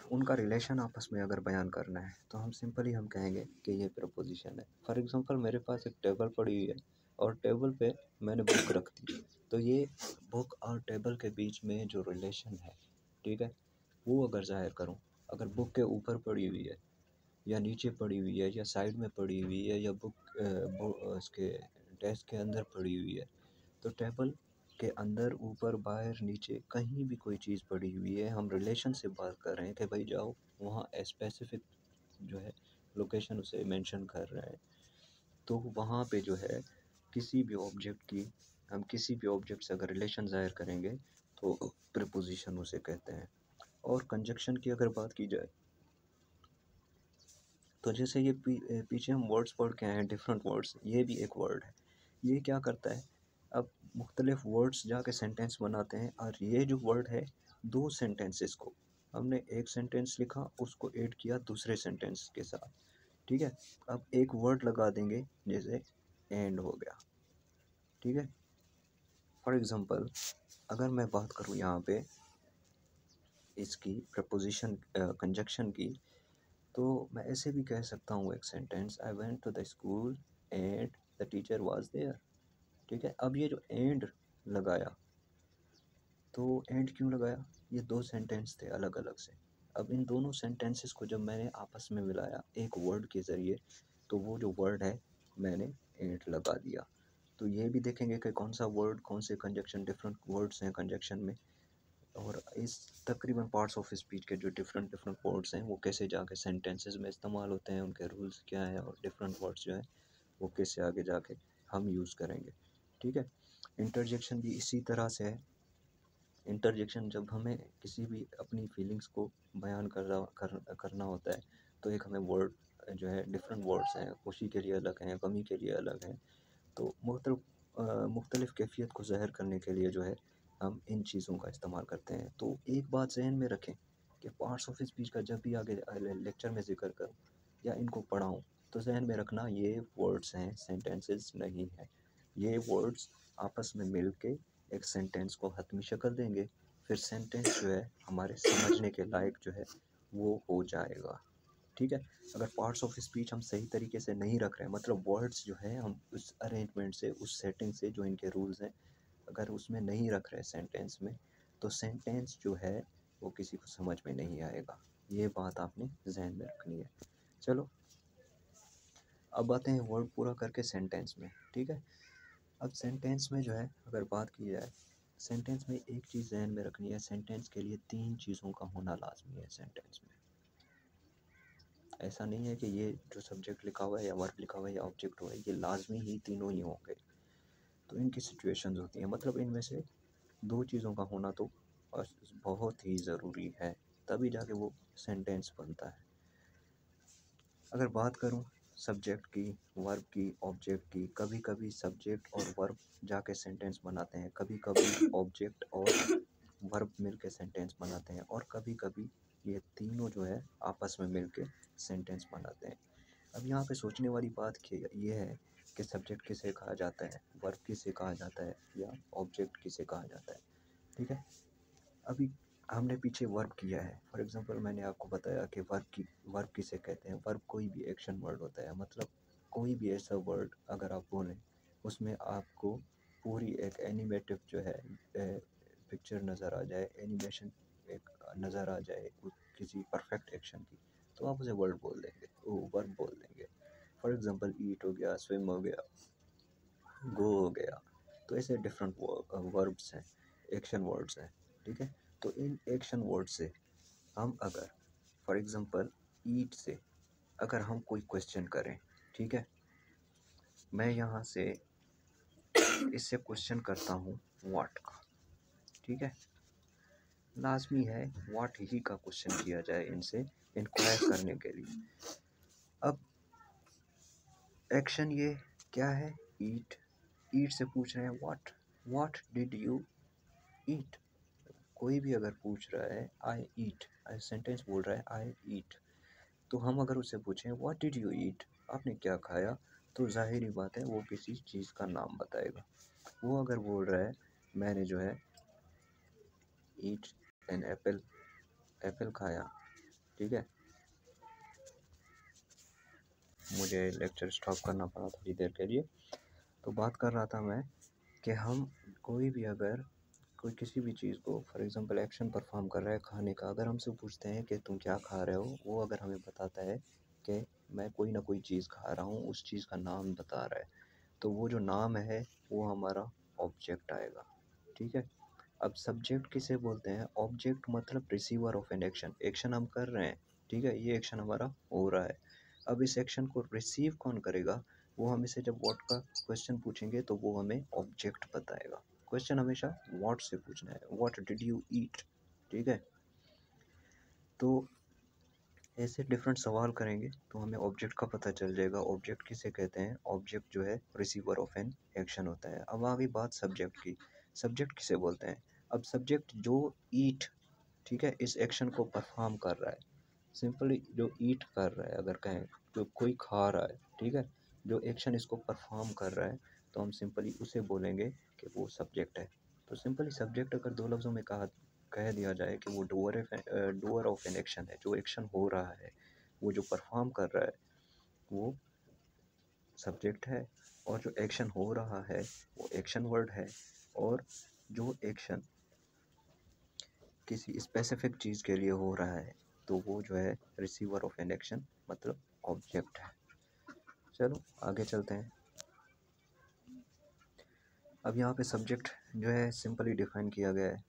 उनका रिलेशन आपस में अगर बयान करना है तो हम सिंपली हम कहेंगे कि ये प्रपोजिशन है। फॉर एग्जांपल मेरे पास एक टेबल पड़ी हुई है और टेबल पे मैंने बुक रख दी, तो ये बुक और टेबल के बीच में जो रिलेशन है, ठीक है, वो अगर ज़ाहिर करूँ, अगर बुक के ऊपर पड़ी हुई है या नीचे पड़ी हुई है या साइड में पड़ी हुई है या उसके डेस्क के अंदर पड़ी हुई है, तो टेबल के अंदर ऊपर बाहर नीचे कहीं भी कोई चीज़ पड़ी हुई है, हम रिलेशन से बात कर रहे हैं कि भाई जाओ वहाँ स्पेसिफिक जो है लोकेशन उसे मेंशन कर रहा है। तो वहाँ पे जो है किसी भी ऑब्जेक्ट की, हम किसी भी ऑब्जेक्ट से अगर रिलेशन ज़ाहिर करेंगे तो प्रीपोजिशन उसे कहते हैं। और कंजक्शन की अगर बात की जाए तो जैसे ये पीछे हम वर्ड्स पढ़ के आए हैं, डिफरेंट वर्ड्स, ये भी एक वर्ड है। ये क्या करता है, अब मुख्तलिफ वर्ड्स जाके सेंटेंस बनाते हैं और ये जो वर्ड है दो सेंटेंसेस को हमने एक सेंटेंस लिखा उसको ऐड किया दूसरे सेंटेंस के साथ, ठीक है। अब एक वर्ड लगा देंगे जैसे एंड हो गया, ठीक है। फॉर एग्ज़ाम्पल अगर मैं बात करूँ यहाँ पे इसकी प्रपोजिशन कंजक्शन की, तो मैं ऐसे भी कह सकता हूँ एक sentence, I went to the school and the teacher was there, ठीक है। अब ये जो एंड लगाया, तो एंड क्यों लगाया, ये 2 सेंटेंस थे अलग अलग से। अब इन दोनों सेंटेंसेस को जब मैंने आपस में मिलाया एक वर्ड के ज़रिए, तो वो जो वर्ड है मैंने एंड लगा दिया। तो ये भी देखेंगे कि कौन सा वर्ड, कौन से कंजक्शन, डिफरेंट वर्ड्स हैं कंजक्शन में, और इस तकरीबन पार्ट्स ऑफ स्पीच के जो डिफरेंट डिफरेंट वर्ड्स हैं वो कैसे जाके सेंटेंसेस में इस्तेमाल होते हैं, उनके रूल्स क्या हैं, और डिफरेंट वर्ड्स जो हैं वो कैसे आगे जाके हम यूज़ करेंगे। ठीक है। इंटरजेक्शन भी इसी तरह से है। इंटरजेक्शन जब हमें किसी भी अपनी फीलिंग्स को बयान करना होता है, तो एक हमें वर्ड जो है, डिफरेंट वर्ड्स हैं, खुशी के लिए अलग हैं, गमी के लिए अलग हैं, तो मुख्तलिफ़ कैफ़ियत को ज़ाहिर करने के लिए जो है हम इन चीज़ों का इस्तेमाल करते हैं। तो एक बात ज़हन में रखें कि पार्ट्स ऑफ स्पीच का जब भी आगे लेक्चर में ज़िक्र करूँ या इनको पढ़ाऊँ, तो ज़हन में रखना ये वर्ड्स हैं, सेंटेंसेस नहीं हैं। ये वर्ड्स आपस में मिल के एक सेंटेंस को हतमी शक्ल देंगे, फिर सेंटेंस जो है हमारे समझने के लायक जो है वो हो जाएगा। ठीक है। अगर पार्ट्स ऑफ स्पीच हम सही तरीके से नहीं रख रहे हैं, मतलब वर्ड्स जो है हम उस अरेंजमेंट से, उस सेटिंग से, जो इनके रूल्स हैं, अगर उसमें नहीं रख रहे सेंटेंस में, तो सेंटेंस जो है वो किसी को समझ में नहीं आएगा। ये बात आपने जहन में रखनी है। चलो अब आते हैं वर्ड पूरा करके सेंटेंस में। ठीक है। अब सेंटेंस में जो है अगर बात की जाए, सेंटेंस में एक चीज़ जहन में रखनी है, सेंटेंस के लिए 3 चीज़ों का होना लाजमी है सेंटेंस में। ऐसा नहीं है कि ये जो सब्जेक्ट लिखा हुआ है या वर्ब लिखा हुआ है या ऑब्जेक्ट हुआ है ये लाजमी ही तीनों ही होंगे। तो इनकी सिचुएशंस होती हैं, मतलब इनमें से 2 चीज़ों का होना तो बहुत ही ज़रूरी है, तभी जाके वो सेंटेंस बनता है। अगर बात करूँ सब्जेक्ट की, वर्ब की, ऑब्जेक्ट की, कभी कभी सब्जेक्ट और वर्ब जाके सेंटेंस बनाते हैं, कभी कभी ऑब्जेक्ट और वर्ब मिल के सेंटेंस बनाते हैं, और कभी कभी ये तीनों जो है आपस में मिल के सेंटेंस बनाते हैं। अब यहाँ पे सोचने वाली बात ये है कि सब्जेक्ट किसे कहा जाता है, वर्ब किसे कहा जाता है, या ऑब्जेक्ट किसे कहा जाता है। ठीक है। अभी हमने पीछे वर्ब किया है, फॉर एग्जांपल मैंने आपको बताया कि वर्ब किसे कहते हैं। वर्ब कोई भी एक्शन वर्ड होता है, मतलब कोई भी ऐसा वर्ड अगर आप बोलें उसमें आपको पूरी एक एनिमेटिव जो है पिक्चर नज़र आ जाए, एनिमेशन एक नज़र आ जाए किसी परफेक्ट एक्शन की, तो आप उसे वर्ड बोल देंगे, वो वर्ब बोल देंगे। फॉर एग्जांपल ईट हो गया, स्विम हो गया, गो हो गया। तो ऐसे डिफरेंट वर्ब्स हैं, एक्शन वर्ड्स हैं। ठीक है। तो इन एक्शन वर्ड से हम अगर फॉर एग्जांपल ईट से अगर हम कोई क्वेश्चन करें, ठीक है, मैं यहाँ से इससे क्वेश्चन करता हूँ व्हाट का। ठीक है। लाजमी है व्हाट ही का क्वेश्चन किया जाए इनसे इंक्वायर करने के लिए। अब एक्शन ये क्या है, ईट। ईट से पूछ रहे हैं व्हाट डिड यू ईट। कोई भी अगर पूछ रहा है आई ईट, सेंटेंस बोल रहा है आई ईट, तो हम अगर उससे पूछें व्हाट डिड यू ईट, आपने क्या खाया, तो जाहिर बात है वो किसी चीज़ का नाम बताएगा। वो अगर बोल रहा है मैंने जो है ईट एन एप्पल, एप्पल खाया। ठीक है। मुझे लेक्चर स्टॉप करना पड़ा थोड़ी देर के लिए। तो बात कर रहा था मैं कि हम कोई भी अगर कोई किसी भी चीज़ को फॉर एग्जांपल एक्शन परफॉर्म कर रहा है खाने का, अगर हमसे पूछते हैं कि तुम क्या खा रहे हो, वो अगर हमें बताता है कि मैं कोई ना कोई चीज़ खा रहा हूँ, उस चीज़ का नाम बता रहा है, तो वो जो नाम है वो हमारा ऑब्जेक्ट आएगा। ठीक है। अब सब्जेक्ट किसे बोलते हैं, ऑब्जेक्ट मतलब receiver of an action, action हम कर रहे हैं। ठीक है। ये एक्शन हमारा हो रहा है। अब इस एक्शन को रिसीव कौन करेगा, वो हमें से जब व्हाट का क्वेश्चन पूछेंगे तो वो हमें ऑब्जेक्ट बताएगा। क्वेश्चन हमेशा व्हाट से पूछना है, व्हाट डिड यू ईट। ठीक है। तो ऐसे डिफरेंट सवाल करेंगे तो हमें ऑब्जेक्ट का पता चल जाएगा। ऑब्जेक्ट किसे कहते हैं, ऑब्जेक्ट जो है रिसीवर ऑफ एन एक्शन होता है। अब आ गई बात सब्जेक्ट की, सब्जेक्ट किसे बोलते हैं। अब सब्जेक्ट जो ईट, ठीक है, इस एक्शन को परफॉर्म कर रहा है, सिंपली जो ईट कर रहा है, अगर कहें जो कोई खा रहा है, ठीक है, जो एक्शन इसको परफॉर्म कर रहा है, तो हम सिंपली उसे बोलेंगे कि वो सब्जेक्ट है। तो सिंपली सब्जेक्ट अगर दो लफ्ज़ों में कह दिया जाए कि वो डूअर ऑफ एन एक्शन है, जो एक्शन हो रहा है, वो जो परफॉर्म कर रहा है, वो सब्जेक्ट है, और जो एक्शन हो रहा है वो एक्शन वर्ड है, और जो एक्शन किसी स्पेसिफिक चीज़ के लिए हो रहा है तो वो जो है रिसीवर ऑफ एन एक्शन मतलब ऑब्जेक्ट है। चलो आगे चलते हैं। अब यहाँ पे सब्जेक्ट जो है सिंपली डिफाइन किया गया है,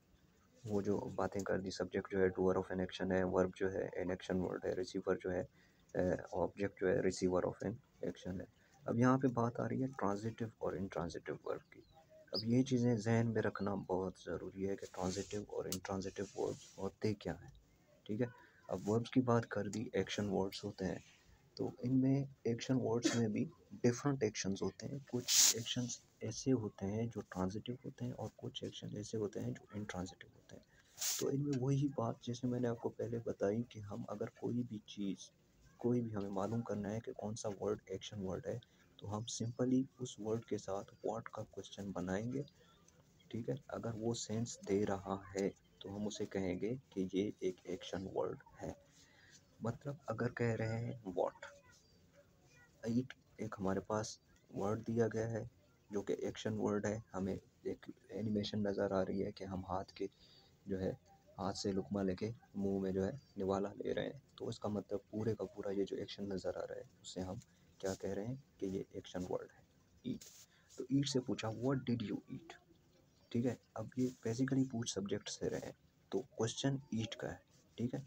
वो जो बातें कर दी। सब्जेक्ट जो है डूअर ऑफ एन एक्शन है, वर्ब जो है एन एक्शन वर्ड है, रिसीवर जो है ऑब्जेक्ट जो है रिसीवर ऑफ एन एक्शन है। अब यहाँ पे बात आ रही है ट्रांजिटिव और इंट्रांजिटिव वर्ब की। अब ये चीज़ें जहन में रखना बहुत ज़रूरी है कि ट्रांजिटिव और इंट्रांजिटिव वर्ब्स होते क्या हैं। ठीक है, अब वर्ब्स की बात कर दी, एक्शन वर्ड्स होते हैं, तो इनमें एक्शन वर्ड्स में भी डिफरेंट एक्शंस होते हैं। कुछ एक्शंस ऐसे होते हैं जो ट्रांजिटिव होते हैं और कुछ एक्शन ऐसे होते हैं जो इंट्रांजिटिव होते हैं। तो इनमें वही बात जैसे मैंने आपको पहले बताई कि हम अगर कोई भी चीज़, कोई भी हमें मालूम करना है कि कौन सा वर्ड एक्शन वर्ड है, तो हम सिंपली उस वर्ड के साथ व्हाट का क्वेश्चन बनाएंगे। ठीक है, अगर वो सेंस दे रहा है तो हम उसे कहेंगे कि ये एक एक्शन वर्ड है। मतलब अगर कह रहे हैं व्हाट, ईट, एक हमारे पास वर्ड दिया गया है जो कि एक्शन वर्ड है, हमें एक एनिमेशन नज़र आ रही है कि हम हाथ के जो है हाथ से लुकमा लेके मुंह में जो है निवाला ले रहे हैं, तो इसका मतलब पूरे का पूरा ये जो एक्शन नज़र आ रहा है उससे हम क्या कह रहे हैं कि ये एक्शन वर्ड है, ईट। तो ईट से पूछा व्हाट डिड यू ईट। ठीक है, अब ये बेसिकली पूछ सब्जेक्ट से रहे हैं तो क्वेश्चन ईट का है। ठीक है,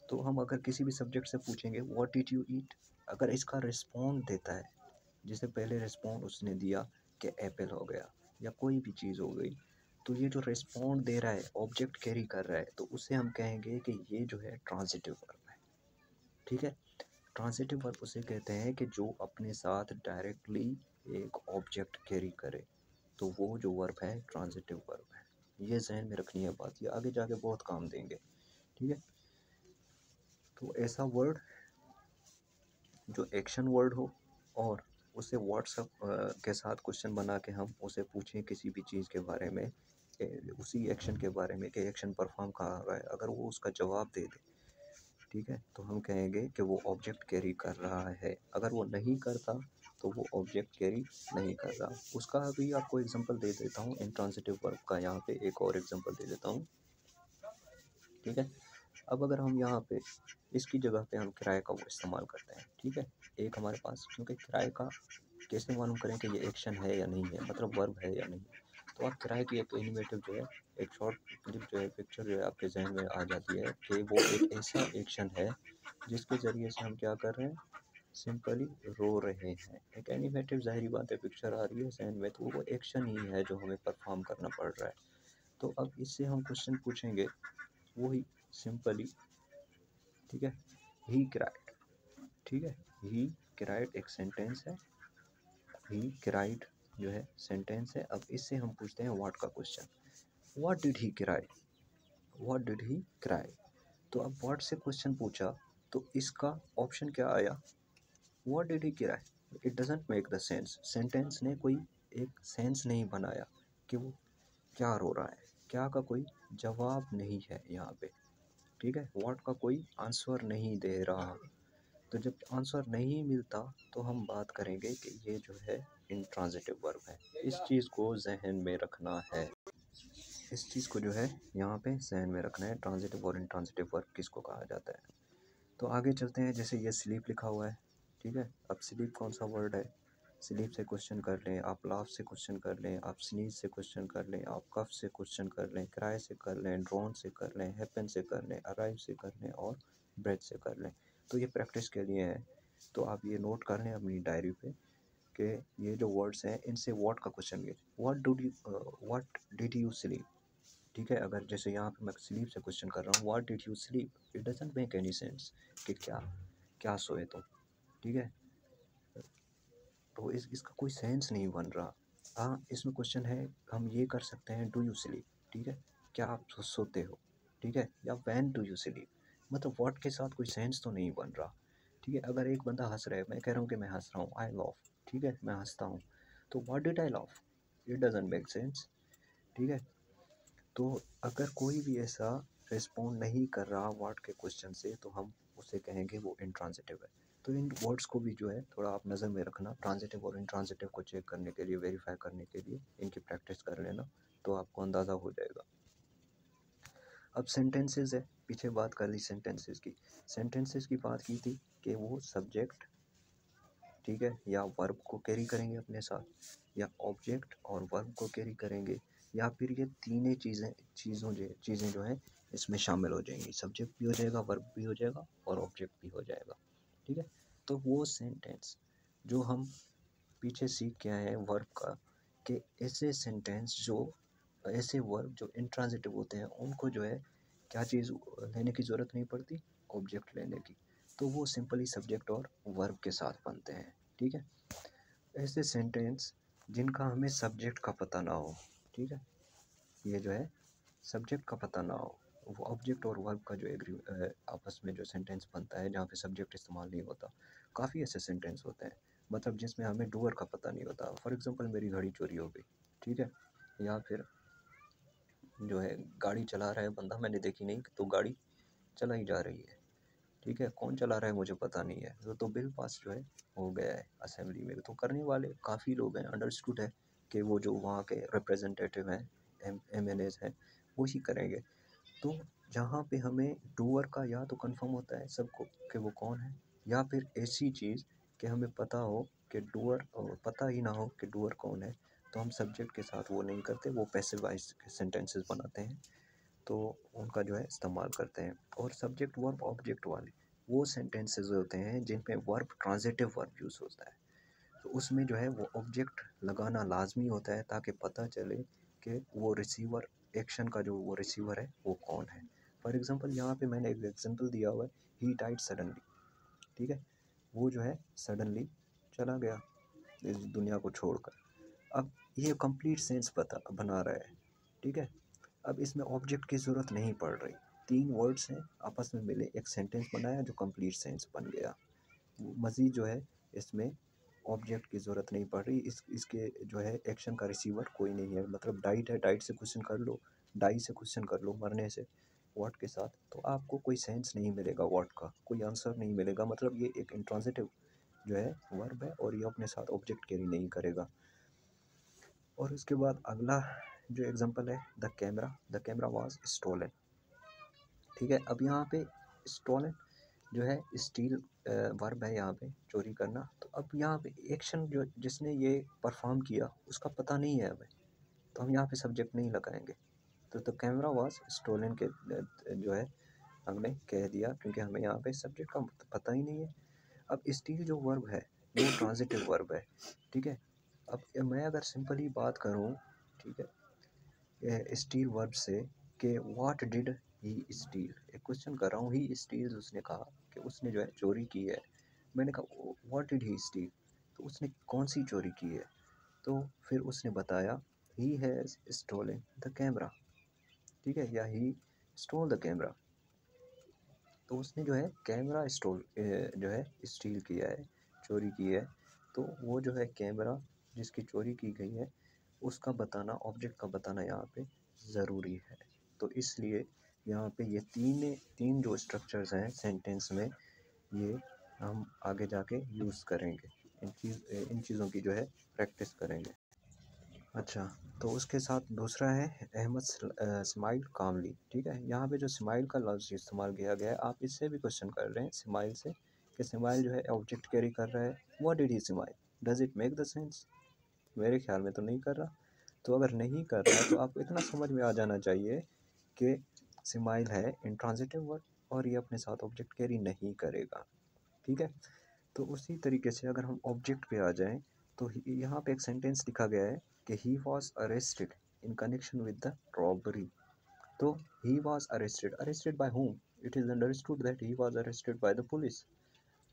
तो हम अगर किसी भी सब्जेक्ट से पूछेंगे व्हाट डिड यू ईट, अगर इसका रिस्पॉन्ड देता है, जैसे पहले रिस्पॉन्ड उसने दिया कि एप्पल हो गया या कोई भी चीज़ हो गई, तो ये जो रिस्पॉन्ड दे रहा है ऑब्जेक्ट कैरी कर रहा है, तो उसे हम कहेंगे कि ये जो है ट्रांजिटिव वर्ब है। ठीक है, ट्रांजिटिव वर्ब उसे कहते हैं कि जो अपने साथ डायरेक्टली एक ऑब्जेक्ट कैरी करे, तो वो जो वर्ब है ट्रांजिटिव वर्ब है। ये जहन में रखनी है बात, ये आगे जाके बहुत काम देंगे। ठीक है, तो ऐसा वर्ड जो एक्शन वर्ड हो और उसे व्हाट्सअप के साथ क्वेश्चन बना के हम उसे पूछें किसी भी चीज़ के बारे में, उसी एक्शन के बारे में कि एक्शन परफॉर्म कहाँ रहा है, अगर वो उसका जवाब दे दे, ठीक है, तो हम कहेंगे कि वो ऑब्जेक्ट कैरी कर रहा है। अगर वो नहीं करता तो वो ऑब्जेक्ट कैरी नहीं कर रहा। उसका अभी आपको एग्जांपल दे देता हूँ, इंट्रांजिटिव वर्ब का यहाँ पे एक और एग्जांपल दे देता हूँ। ठीक है, अब अगर हम यहाँ पे इसकी जगह पे हम किराए का वो इस्तेमाल करते हैं। ठीक है, एक हमारे पास, क्योंकि किराए का कैसे मालूम करें कि ये एक्शन है या नहीं है, मतलब वर्ब है या नहीं, तो आप किराए की एक एनिमेटिव जो है, एक शॉर्ट क्लिप जो है, पिक्चर जो है आपके जहन में आ जाती है कि वो एक ऐसा एक्शन है जिसके ज़रिए से हम क्या कर रहे हैं, सिंपली रो रहे हैं। एक एनिमेटिव, ज़ाहिरी बात है, पिक्चर आ रही है जहन में, तो वो एक्शन ही है जो हमें परफॉर्म करना पड़ रहा है। तो अब इससे हम क्वेश्चन पूछेंगे वही सिंपली। ठीक है, ही क्राइड। ठीक है, ही क्राइड एक सेंटेंस है, ही क्राइड जो है सेंटेंस है। अब इससे हम पूछते हैं व्हाट का question, what did he cry, what did he cry. तो अब व्हाट से क्वेश्चन पूछा तो इसका ऑप्शन क्या आया, what did he cry. It doesn't make the sense, sentence ने कोई एक सेंस नहीं बनाया कि वो क्या रो रहा है, क्या का कोई जवाब नहीं है यहाँ पे। ठीक है, व्हाट का कोई आंसर नहीं दे रहा। तो जब आंसर नहीं मिलता तो हम बात करेंगे कि ये जो है इंट्रांजिटिव वर्ब है। इस चीज़ को जहन में रखना है, इस चीज़ को जो है यहाँ पे जहन में रखना है, ट्रांजिटिव और इंट्रांजिटिव वर्ब किसको कहा जाता है। तो आगे चलते हैं, जैसे ये स्लीप लिखा हुआ है। ठीक है, अब स्लीप कौन सा वर्ड है, स्लीप से क्वेश्चन कर लें, आप लाफ से क्वेश्चन कर लें, आप स्नीज से क्वेश्चन कर लें, आप कफ से क्वेश्चन कर लें, क्राई से कर लें, ड्रोन से कर लें, हैपन से कर लें, अराइव से कर लें और ब्रेथ से कर लें। तो ये प्रैक्टिस के लिए है, तो आप ये नोट कर लें अपनी डायरी पे कि ये जो वर्ड्स हैं इनसे व्हाट का क्वेश्चन है, व्हाट डिड यू स्लीप। ठीक है, अगर जैसे यहाँ पे मैं स्लीप से क्वेश्चन कर रहा हूँ, what did you sleep, it doesn't make any sense कि क्या क्या सोए तुम। ठीक है, तो इसका कोई सेंस नहीं बन रहा। हाँ, इसमें क्वेश्चन है, हम ये कर सकते हैं डू यू स्लीप। ठीक है, क्या आप सोते हो। ठीक है, या व्हेन डू यू स्लीप, मतलब व्हाट के साथ कोई सेंस तो नहीं बन रहा। ठीक है, अगर एक बंदा हंस रहा है, मैं कह रहा हूँ कि मैं हंस रहा हूँ, आई लव। ठीक है, मैं हंसता हूँ, तो what did I love, it doesn't make sense. ठीक है, तो अगर कोई भी ऐसा रिस्पॉन्ड नहीं कर रहा व्हाट के क्वेश्चन से, तो हम उसे कहेंगे वो इंट्रांजिटिव है। तो इन वर्ड्स को भी जो है थोड़ा आप नज़र में रखना, ट्रांजिटिव और इंट्रांजिटिव को चेक करने के लिए, वेरीफाई करने के लिए इनकी प्रैक्टिस कर लेना, तो आपको अंदाज़ा हो जाएगा। अब सेंटेंसेस है, पीछे बात कर ली सेंटेंसेस की। सेंटेंसेस की बात की थी कि वो सब्जेक्ट, ठीक है, या वर्ब को कैरी करेंगे अपने साथ, या ऑब्जेक्ट और वर्ब को कैरी करेंगे, या फिर ये तीनों चीज़ें जो हैं इसमें शामिल हो जाएंगी। सब्जेक्ट भी हो जाएगा, वर्ब भी हो जाएगा और ऑब्जेक्ट भी हो जाएगा, ठीक है। तो वो सेंटेंस जो हम पीछे सीख के आए हैं वर्ब का, कि ऐसे सेंटेंस जो ऐसे वर्ब जो इंट्रांजिटिव होते हैं उनको जो है क्या चीज़ लेने की ज़रूरत नहीं पड़ती, ऑब्जेक्ट लेने की। तो वो सिंपली सब्जेक्ट और वर्ब के साथ बनते हैं, ठीक है। ऐसे सेंटेंस जिनका हमें सब्जेक्ट का पता ना हो, ठीक है, ये जो है सब्जेक्ट का पता ना हो, वो ऑब्जेक्ट और वर्ब का जो आपस में जो सेंटेंस बनता है जहाँ पे सब्जेक्ट इस्तेमाल नहीं होता। काफ़ी ऐसे सेंटेंस होते हैं मतलब जिसमें हमें डूअर का पता नहीं होता। फॉर एग्जांपल मेरी घड़ी चोरी हो गई, ठीक है, या फिर जो है गाड़ी चला रहा है बंदा, मैंने देखी नहीं तो गाड़ी चलाई जा रही है, ठीक है, कौन चला रहा है मुझे पता नहीं है, तो बिल पास जो है हो गया है असेंबली में। तो करने वाले काफ़ी लोग हैं, अंडरस्टूड है कि वो जो वहाँ के रिप्रेजेंटेटिव हैं, MNAs हैं, वो ही करेंगे। तो जहाँ पे हमें डूअर का या तो कंफर्म होता है सबको कि वो कौन है, या फिर ऐसी चीज़ कि हमें पता हो कि डूअर, पता ही ना हो कि डूअर कौन है, तो हम सब्जेक्ट के साथ वो नहीं करते, वो पैसिव वॉइस सेंटेंसेस बनाते हैं, तो उनका जो है इस्तेमाल करते हैं। और सब्जेक्ट वर्ब ऑब्जेक्ट वाले वो सेंटेंसेस होते हैं जिनमें वर्ब ट्रांजिटिव वर्ब यूज़ होता है, तो उसमें जो है वो ऑब्जेक्ट लगाना लाजमी होता है ताकि पता चले कि वो रिसीवर, एक्शन का जो वो रिसीवर है वो कौन है। फॉर एग्जांपल यहाँ पे मैंने एक एग्जांपल दिया हुआ है, ही डाइड सडनली, ठीक है, वो जो है सडनली चला गया इस दुनिया को छोड़कर। अब ये कंप्लीट सेंस बना रहा है, ठीक है। अब इसमें ऑब्जेक्ट की ज़रूरत नहीं पड़ रही, तीन वर्ड्स हैं आपस में मिले एक सेंटेंस बनाया जो कंप्लीट सेंस बन गया। मज़ीद जो है इसमें ऑब्जेक्ट की ज़रूरत नहीं पड़ रही, इसके जो है एक्शन का रिसीवर कोई नहीं है। मतलब डाइट है, डाइट से क्वेश्चन कर लो, डाई से क्वेश्चन कर लो, मरने से, व्हाट के साथ, तो आपको कोई सेंस नहीं मिलेगा, व्हाट का कोई आंसर नहीं मिलेगा। मतलब ये एक इंट्रांजिटिव जो है वर्ब है और ये अपने साथ ऑब्जेक्ट कैरी नहीं करेगा। और उसके बाद अगला जो एग्जांपल है, द कैमरा वाज स्टोलन, ठीक है। अब यहाँ पे स्टोलन जो है स्टील वर्ब है यहाँ पे, चोरी करना। तो अब यहाँ पे एक्शन जो जिसने ये परफॉर्म किया उसका पता नहीं है हमें, तो हम यहाँ पे सब्जेक्ट नहीं लगाएंगे। तो द कैमरा वाज स्टोलन के जो है हमने कह दिया क्योंकि हमें यहाँ पे सब्जेक्ट का पता ही नहीं है। अब स्टील जो वर्ब है वो ट्रांजिटिव वर्ब है, ठीक है। अब मैं अगर सिंपली बात करूँ, ठीक है, स्टील वर्ब से कि व्हाट डिड ही स्टील, एक क्वेश्चन कर रहा हूँ, ही स्टील, उसने कहा कि उसने जो है चोरी की है। मैंने कहा व्हाट डिड ही स्टील, तो उसने कौन सी चोरी की है, तो फिर उसने बताया he has stolen the camera, ठीक है, या ही स्टोल द कैमरा। तो उसने जो है कैमरा जो है स्टील किया है, चोरी की है। तो वो जो है कैमरा जिसकी चोरी की गई है उसका बताना, ऑब्जेक्ट का बताना यहाँ पे ज़रूरी है। तो इसलिए यहाँ पे ये तीन जो स्ट्रक्चर्स हैं सेंटेंस में, ये हम आगे जाके यूज़ करेंगे, इन चीज़ों की जो है प्रैक्टिस करेंगे। अच्छा, तो उसके साथ दूसरा है अहमद स्माइल कामली, ठीक है। यहाँ पे जो स्माइल का लफ्ज़ इस्तेमाल किया गया है, आप इससे भी क्वेश्चन कर रहे हैं स्माइल से कि स्माइल जो है ऑब्जेक्ट कैरी कर रहा है, what did he smile, does it make the sense, मेरे ख्याल में तो नहीं कर रहा। तो अगर नहीं कर रहा है तो आपको इतना समझ में आ जाना चाहिए कि स्माइल है इंट्रांजिटिव वर्ड और ये अपने साथ ऑब्जेक्ट कैरी नहीं करेगा, ठीक है। तो उसी तरीके से अगर हम ऑब्जेक्ट पे आ जाएं तो यहाँ पे एक सेंटेंस लिखा गया है कि he was arrested in connection with the robbery. तो he was arrested, arrested by whom, it is understood that he was arrested by the police.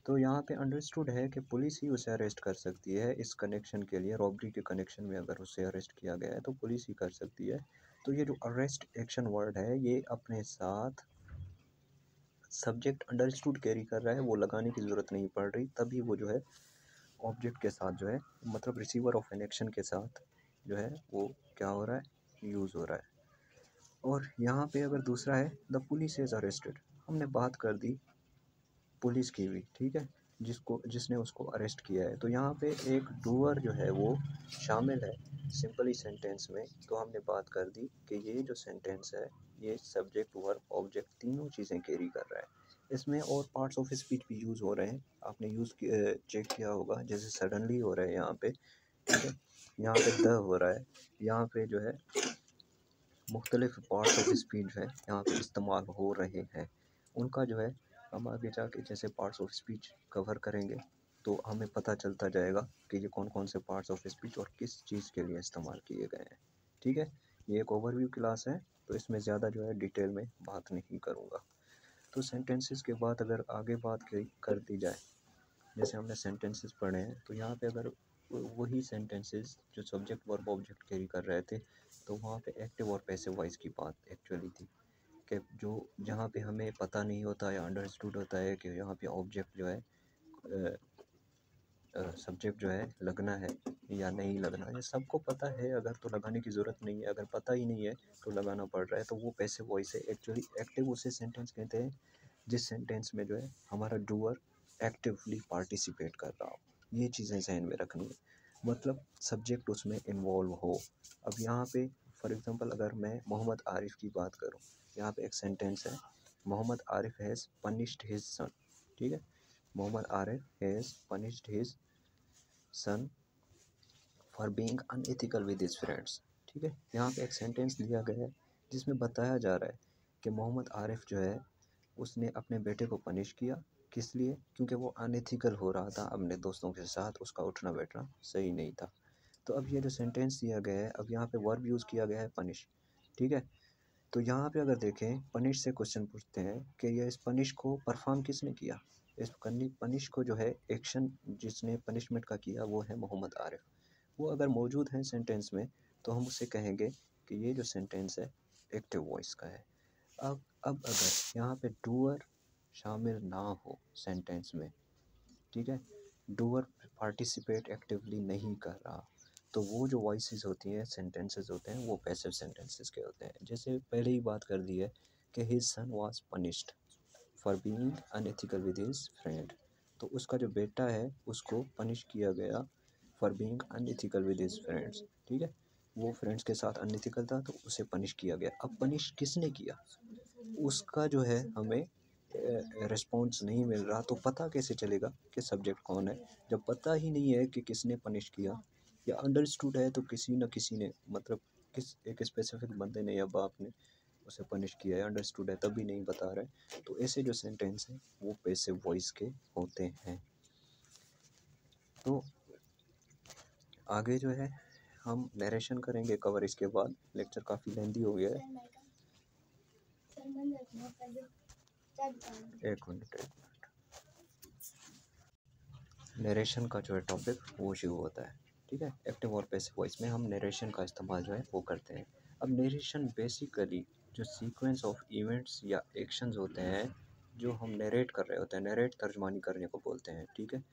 तो यहाँ पे अंडरस्टूड है कि पुलिस ही उसे अरेस्ट कर सकती है इस कनेक्शन के लिए, रॉबरी के कनेक्शन में अगर उसे अरेस्ट किया गया है तो पुलिस ही कर सकती है। तो ये जो अरेस्ट एक्शन वर्ड है ये अपने साथ सब्जेक्ट अंडरस्टूड कैरी कर रहा है, वो लगाने की ज़रूरत नहीं पड़ रही, तभी वो जो है ऑब्जेक्ट के साथ जो है, मतलब रिसीवर ऑफ एन एक्शन के साथ जो है वो क्या हो रहा है, यूज़ हो रहा है। और यहाँ पे अगर दूसरा है द पुलिस इज़ अरेस्टेड, हमने बात कर दी पुलिस की भी, ठीक है, जिसने उसको अरेस्ट किया है। तो यहाँ पे एक डूअर जो है वो शामिल है सिंपली सेंटेंस में। तो हमने बात कर दी कि ये जो सेंटेंस है ये सब्जेक्ट वर्ब ऑब्जेक्ट तीनों चीज़ें कैरी कर रहा है। इसमें और पार्ट्स ऑफ स्पीच भी यूज़ हो रहे हैं, आपने चेक किया होगा, जैसे सडनली हो रहा है यहाँ पे, ठीक है, यहाँ पे द हो रहा है, यहाँ पे जो है मुख्तलिफ पार्ट्स ऑफ स्पीच है यहाँ पे इस्तेमाल हो रहे हैं। उनका जो है हम आगे जाके जैसे पार्ट्स ऑफ स्पीच कवर करेंगे तो हमें पता चलता जाएगा कि ये कौन कौन से पार्ट्स ऑफ स्पीच और किस चीज़ के लिए इस्तेमाल किए गए हैं। ठीक है, ये एक ओवरव्यू क्लास है तो इसमें ज़्यादा जो है डिटेल में बात नहीं करूँगा। तो सेंटेंसेस के बाद अगर आगे बात कर दी जाए, जैसे हमने सेंटेंसेस पढ़े हैं तो यहाँ पे अगर वही सेंटेंसेस जो सब्जेक्ट वर्ब ऑब्जेक्ट कैरी कर रहे थे तो वहाँ पे एक्टिव और पैसिव वॉइस की बात एक्चुअली थी कि जो जहाँ पे हमें पता नहीं होता या अंडरस्टूड होता है कि यहाँ पे ऑब्जेक्ट जो है सब्जेक्ट जो है लगना है या नहीं लगना है, सबको पता है अगर तो लगाने की ज़रूरत नहीं है, अगर पता ही नहीं है तो लगाना पड़ रहा है, तो वो पैसिव वॉइस है। एक्चुअली एक्टिव उसे सेंटेंस कहते हैं जिस सेंटेंस में जो है हमारा डूअर एक्टिवली पार्टिसिपेट कर रहा हो। ये चीज़ें जहन में रखनी है, मतलब सब्जेक्ट उसमें इन्वॉल्व हो। अब यहाँ पे फॉर एग्ज़ाम्पल अगर मैं मोहम्मद आरिफ की बात करूँ, यहाँ पे एक सेंटेंस है, Mohammad Arif has punished his son. ठीक है, Mohammad Arif has punished his son for being unethical with his friends. ठीक है, यहाँ पे एक सेंटेंस दिया गया है जिसमें बताया जा रहा है कि मोहम्मद आरिफ जो है उसने अपने बेटे को पनिश किया, किस लिए? क्योंकि वो अनएथिकल हो रहा था अपने दोस्तों के साथ, उसका उठना बैठना सही नहीं था। तो अब ये जो सेंटेंस दिया गया है, अब यहाँ पे वर्ब यूज़ किया गया है पनिश। ठीक है, तो यहाँ पे अगर देखें पनिश से क्वेश्चन पूछते हैं कि ये इस पनिश को परफॉर्म किसने किया। इस पनिश को जो है एक्शन जिसने पनिशमेंट का किया वो है मोहम्मद आरिफ। वो अगर मौजूद हैं सेंटेंस में तो हम उससे कहेंगे कि ये जो सेंटेंस है एक्टिव वॉइस का है। अब अगर यहाँ पे डूअर शामिल ना हो सेंटेंस में, ठीक है, डूअर पार्टिसिपेट एक्टिवली नहीं कर रहा, तो वो जो वॉइसेस होती हैं सेंटेंसेस होते हैं वो पैसिव सेंटेंसेस के होते हैं। जैसे पहले ही बात कर दी है कि his son was punished for being unethical with his friend, तो उसका जो बेटा है उसको पनिश किया गया for being unethical with his friends. ठीक है, वो फ्रेंड्स के साथ अनएथिकल था तो उसे पनिश किया गया। अब पनिश किसने किया उसका जो है हमें रिस्पॉन्स नहीं मिल रहा, तो पता कैसे चलेगा कि सब्जेक्ट कौन है। जब पता ही नहीं है कि किसने पनिश किया, या अंडरस्टूड है तो किसी न किसी ने, मतलब किस एक स्पेसिफिक बंदे ने या बाप ने उसे पनिश किया है, अंडरस्टूड है तभी नहीं बता रहे, तो ऐसे जो सेंटेंस हैं वो पैसिव वॉइस के होते हैं। तो आगे जो है हम नरेशन करेंगे कवर, इसके बाद लेक्चर काफ़ी लेंदी हो गया है। एक मिनट नरेशन का जो है टॉपिक वो शुरू होता है। ठीक है, एक्टिव और पैसिव वॉइस में हम नरेशन का इस्तेमाल जो है वो करते हैं। अब नरेशन बेसिकली जो सीक्वेंस ऑफ इवेंट्स या एक्शंस होते हैं जो हम नरेट कर रहे होते हैं, नरेट तर्जमानी करने को बोलते हैं। ठीक है,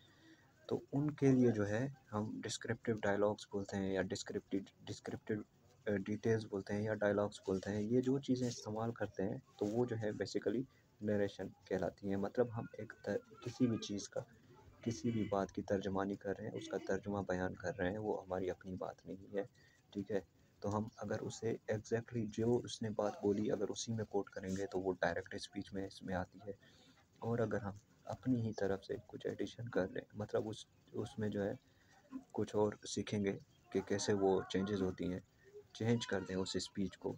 तो उनके लिए जो है हम डिस्क्रिप्टिव डायलॉग्स बोलते हैं या डिस्क्रिप्टिव डिटेल्स बोलते हैं या डायलॉग्स बोलते हैं। ये जो चीज़ें इस्तेमाल करते हैं तो वो जो है बेसिकली नरेशन कहलाती हैं। मतलब हम किसी भी चीज़ का, किसी भी बात की तर्जमानी कर रहे हैं, उसका तर्जुमा बयान कर रहे हैं, वो हमारी अपनी बात नहीं है। ठीक है, तो हम अगर उसे एग्जैक्टली जो उसने बात बोली अगर उसी में कोट करेंगे तो वो डायरेक्ट स्पीच में इसमें आती है। और अगर हम अपनी ही तरफ से कुछ एडिशन कर लें, मतलब उसमें जो है कुछ और सीखेंगे कि कैसे वो चेंजेस होती हैं, चेंज कर दें उस स्पीच को,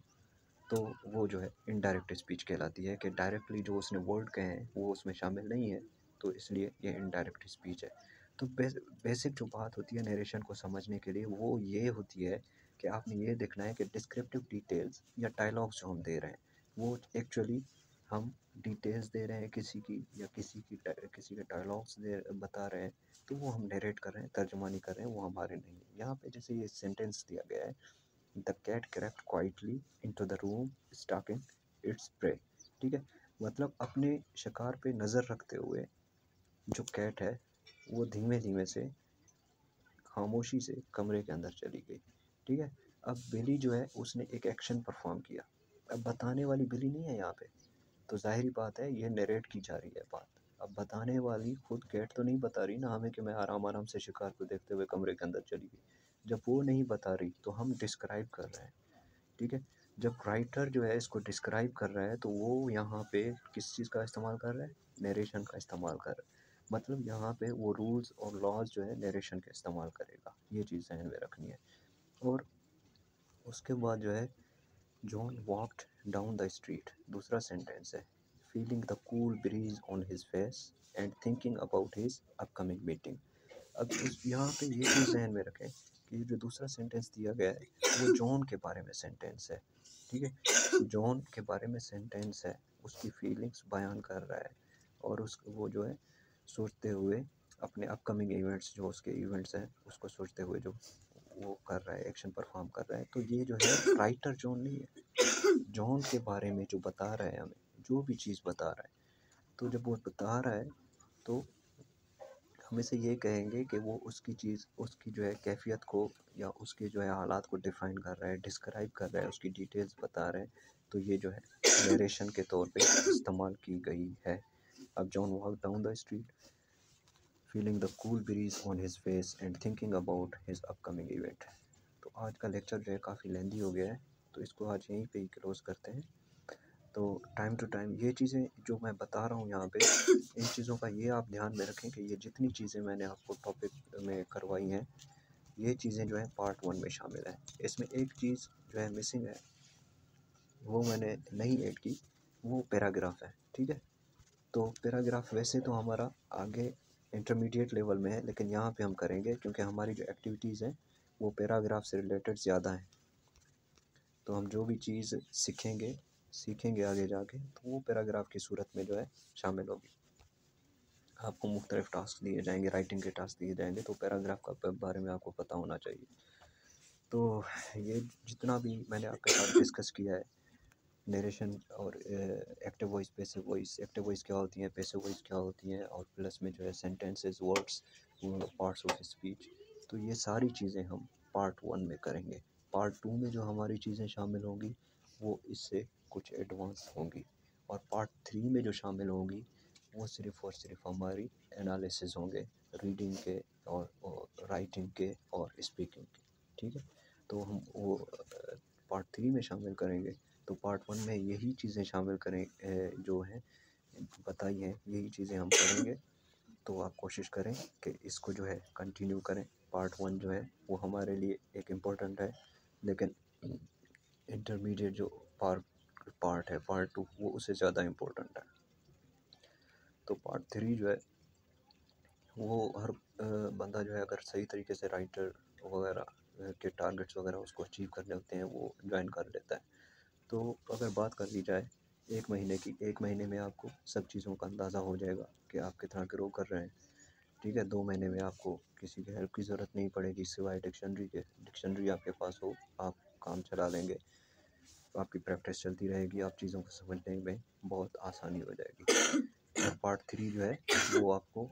तो वो जो है इनडायरेक्ट स्पीच कहलाती है कि डायरेक्टली जो उसने वर्ड कहे हैं वो उसमें शामिल नहीं है, तो इसलिए ये इनडायरेक्ट स्पीच है। तो बेसिक जो बात होती है नरेशन को समझने के लिए वो ये होती है कि आपने ये देखना है कि डिस्क्रिप्टिव डिटेल्स या डायलॉग्स जो हम दे रहे हैं वो एक्चुअली हम डिटेल्स दे रहे हैं किसी की, या किसी के डायलॉग्स बता रहे हैं, तो वो हम नरेट कर रहे हैं, तर्जुमानी कर रहे हैं, वो हमारे नहीं है। यहाँ पे जैसे ये सेंटेंस दिया गया है, the cat crept quietly into the room stalking its prey। ठीक है, मतलब अपने शिकार पे नज़र रखते हुए जो कैट है वो धीमे धीमे से खामोशी से कमरे के अंदर चली गई। ठीक है, अब बिली जो है उसने एक एक्शन परफॉर्म किया, अब बताने वाली बिली नहीं है यहाँ पे, तो जाहिर बात है ये नरेट की जा रही है बात। अब बताने वाली खुद कैट तो नहीं बता रही ना हमें कि मैं आराम आराम से शिकार को देखते हुए कमरे के अंदर चली गई। जब वो नहीं बता रही तो हम डिस्क्राइब कर रहे हैं। ठीक है, जब राइटर जो है इसको डिस्क्राइब कर रहा है तो वो यहाँ पे किस चीज़ का इस्तेमाल कर रहा है, नरेशन का इस्तेमाल कर रहा है। मतलब यहाँ पे वो रूल्स और लॉज जो है नरेशन का इस्तेमाल करेगा, ये चीज़ ध्यान में रखनी है। और उसके बाद जो है John walked down the street, दूसरा सेंटेंस है, feeling the cool bridge on his face and thinking about his upcoming meeting. अब इस यहाँ पे ये चीज़ ध्यान में रखें कि जो दूसरा सेंटेंस दिया गया है वो जॉन के बारे में सेंटेंस है, ठीक है। जॉन के बारे में सेंटेंस है, उसकी फीलिंग्स बयान कर रहा है और उस वो जो है सोचते हुए अपने अपकमिंग इवेंट्स, जो उसके इवेंट्स हैं उसको सोचते हुए जो वो कर रहा है, एक्शन परफॉर्म कर रहा है। तो ये जो है राइटर जॉन नहीं है, जॉन के बारे में जो बता रहा है हमें, जो भी चीज़ बता रहा है, तो जब वो बता रहा है तो हम इसे ये कहेंगे कि वो उसकी चीज़, उसकी जो है कैफियत को या उसके जो है हालात को डिफ़ाइन कर रहा है, डिस्क्राइब कर रहा है, उसकी डिटेल्स बता रहा है। तो ये जो है नरेशन के तौर पे इस्तेमाल की गई है। अब John walk down the street feeling the cool bridge on his face and thinking about his upcoming event. तो आज का लेक्चर जो है काफ़ी लेंदी हो गया है, तो इसको आज यहीं पे ही क्लोज करते हैं। तो टाइम टू टाइम ये चीज़ें जो मैं बता रहा हूँ यहाँ पे, इन चीज़ों का ये आप ध्यान में रखें कि ये जितनी चीज़ें मैंने आपको टॉपिक में करवाई हैं, ये चीज़ें जो है पार्ट 1 में शामिल है। इसमें एक चीज़ जो है मिसिंग है, वो मैंने नहीं ऐड की, वो पैराग्राफ है, ठीक है। तो पैराग्राफ वैसे तो हमारा आगे इंटरमीडिएट लेवल में है, लेकिन यहाँ पे हम करेंगे क्योंकि हमारी जो एक्टिविटीज़ हैं वो पैराग्राफ से रिलेटेड ज़्यादा हैं। तो हम जो भी चीज़ सीखेंगे आगे जाके, तो वो पैराग्राफ की सूरत में जो है शामिल होगी। आपको मुख्तलिफ टास्क दिए जाएंगे, राइटिंग के टास्क दिए जाएंगे, तो पैराग्राफ का बारे में आपको पता होना चाहिए। तो ये जितना भी मैंने आपके साथ डिस्कस किया है, नरेशन और active voice, passive voice, active voice क्या होती है, पैसिव वॉइस क्या होती है, और प्लस में जो है sentences, words, parts of speech, तो ये सारी चीज़ें हम पार्ट 1 में करेंगे। पार्ट 2 में जो हमारी चीज़ें शामिल होंगी वो इससे कुछ एडवांस होंगी, और पार्ट 3 में जो शामिल होंगी वो सिर्फ़ और सिर्फ हमारी एनालिसिस होंगे, रीडिंग के और राइटिंग के और स्पीकिंग के, ठीक है। तो हम वो पार्ट 3 में शामिल करेंगे। तो पार्ट 1 में यही चीज़ें शामिल करें जो हैं बताई हैं, यही चीज़ें हम करेंगे। तो आप कोशिश करें कि इसको जो है कंटिन्यू करें। पार्ट 1 जो है वो हमारे लिए एक इम्पोर्टेंट है, लेकिन इंटरमीडिएट जो पार्ट है, पार्ट 2, वो उससे ज़्यादा इम्पोर्टेंट है। तो पार्ट 3 जो है वो हर बंदा जो है अगर सही तरीके से राइटर वगैरह के टारगेट्स वगैरह उसको अचीव करने होते हैं, वो ज्वाइन कर लेता है। तो अगर बात कर ली जाए 1 महीने की, 1 महीने में आपको सब चीज़ों का अंदाज़ा हो जाएगा कि आप कितना ग्रो कर रहे हैं, ठीक है। 2 महीने में आपको किसी की हेल्प की ज़रूरत नहीं पड़ेगी सिवाय डिक्शनरी के। डिक्शनरी आपके पास हो, आप काम चला लेंगे, आपकी प्रैक्टिस चलती रहेगी, आप चीज़ों को समझने में बहुत आसानी हो जाएगी। और पार्ट 3 जो है वो आपको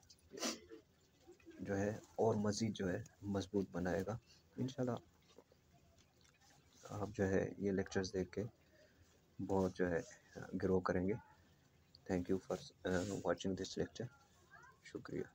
जो है और मज़ीद जो है मजबूत बनाएगा। इंशाल्लाह आप जो है ये लेक्चर्स देख के बहुत जो है ग्रो करेंगे। Thank you for watching this lecture. शुक्रिया।